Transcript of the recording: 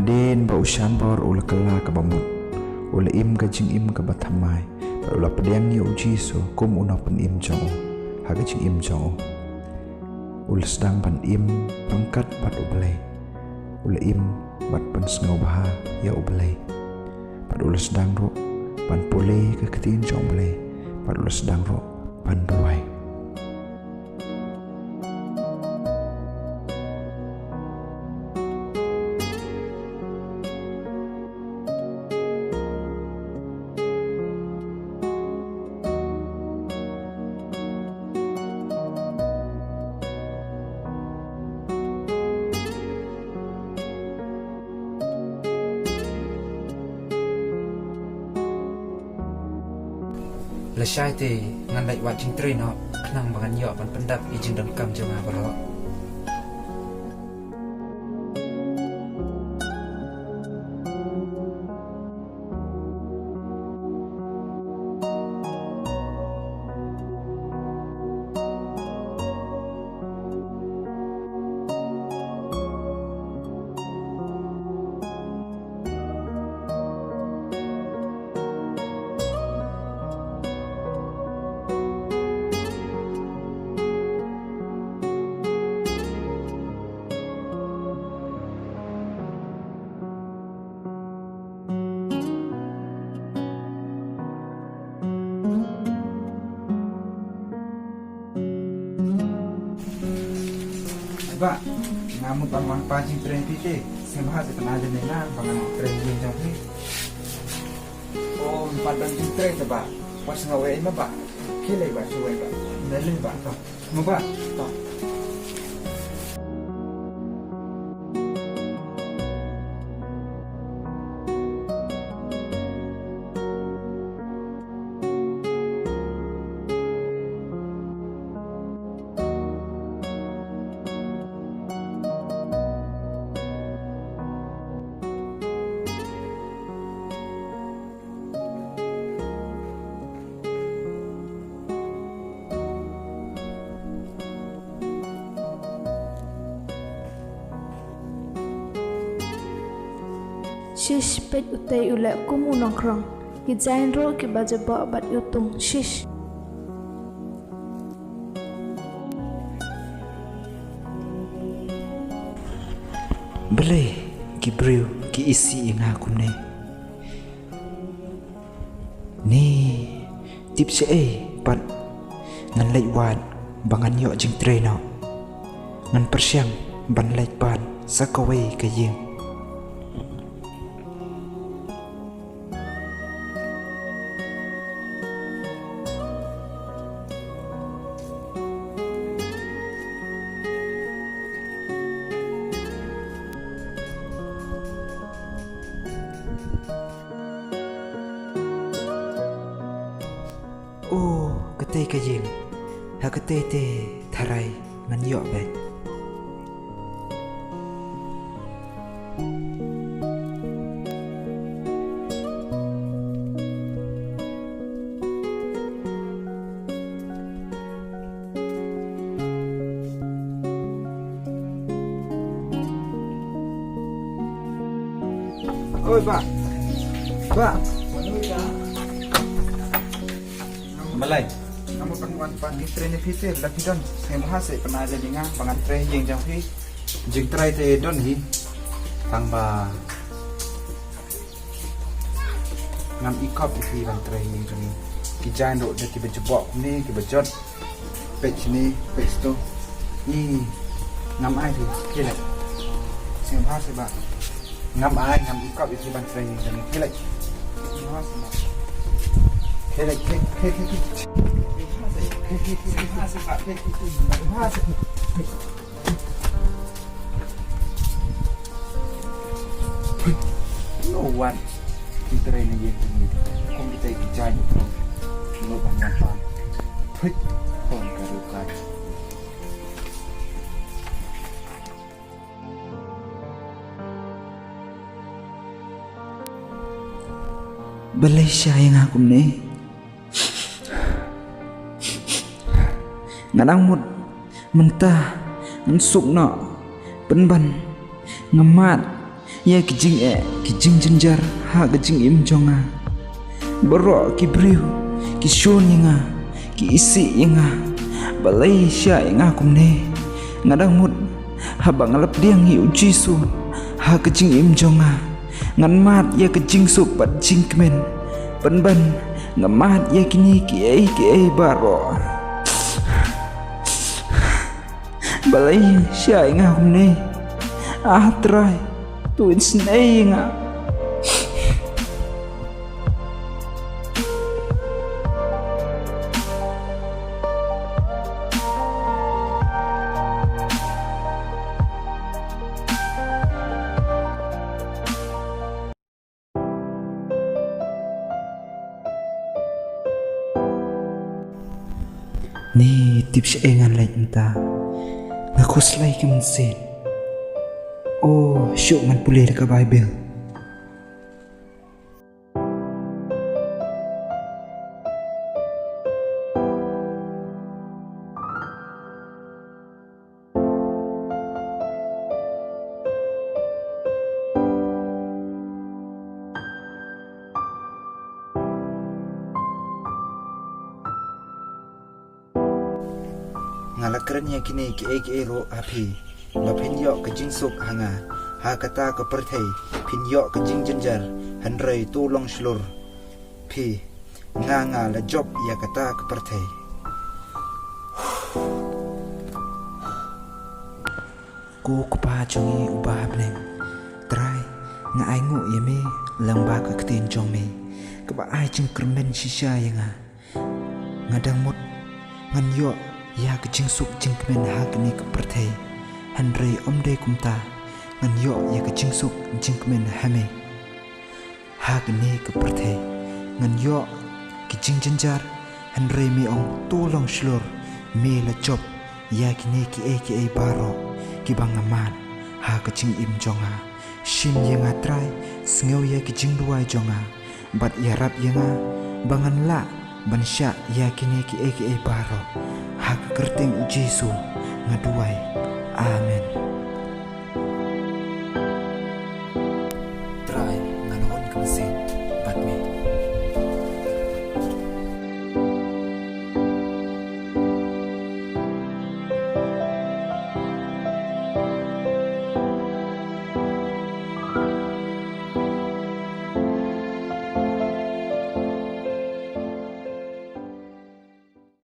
den ba ushan bor ula kala ka bamut ula im ka jing im ka bathamai ula pedang ni uji so kum una pen im jong haga jing im jong ula sedang pan im pangkat bat ublay ula im bat pan sngau baha ya ublay pat ula sedang ro pan pole ke ketin jong ublay pat ula sedang ro pan duai. Lesai te ngan lai wat jing train no kenang bangan yo pan pendap ijing dan kam jama baro. Ba ngamun pan wan pa jing train pite semha se tana je na bangan train jing jang pi oh pan dan jing train ba pas ngawe ma ba kile ba suwe ba nele ba to mo ba to Shish pet utai ula kum unong krong ki jain ro ki baja ba bat yutung shish Belai ki brew ki isi inga kumne ni tip se pat ngan lai wan bangan yo jing train no ngan persiang ban lai pan sakawe ka yeng oh kete ka yeng ha kete te tharai ngan yo be Oi ba Malay namun pan pan di train ni pite lagi don semha se tana je dinga bangan train jing jang pi jing trai te don hi tang ba ngam ikop pi ban train jing jang ki jan do de ki bejebok ni ki bejot page ni page to ni ngam ai thì kia lại semha se ba ngam ai ngam ikop pi ban train jing jang kia lại Hey, no one kita ini je kong kita kerja ni no banyak pan kon karukan Belai sayang aku ni nganang mut mentah nsuk no penban ngemat ya kijing jenjar ha kijing im jonga baro ki briu ki shon yanga ki isi yanga balai sya yanga kumne ngadang mut habang ngalap diang hi ujisu ha kijing im jonga ngan mat ya kijing sup bat jing kemen ban ngamat ya kini ki ai baro balai sya yanga kumne try to insnay nga ni tips engan lai ta nakuslay kim sin oh syuk man pulih ka Bible ngalakrannya kini ki ro api la pinyo ke jingsuk hanga ha kata ke perthai pinyo ke jing jenjar handrai tulong shlur pi nga la job ya kata ke perthai ku pa chongi ubah bleng trai nga ai ngu yeme lamba ka ktin chong me ka ba ai jing kermen shisha yanga ngadang mut ngan yo ya ke jingsuk jing kemen ha kini ke perthai handrai omde kumta ngan yo ya ke jingsuk jing kemen hame ha kini ke perthai ngan yo ki jing jenjar handrai me ong tulong shlur me la job ya kini ki ai baro ki bangaman ha ke jing im jonga shin yenga trai sngeu ya ki jing duai jonga bat ya rat yenga bangan la bansya ya kini ki ai baro ha ke kerting Jesu ngaduai amen.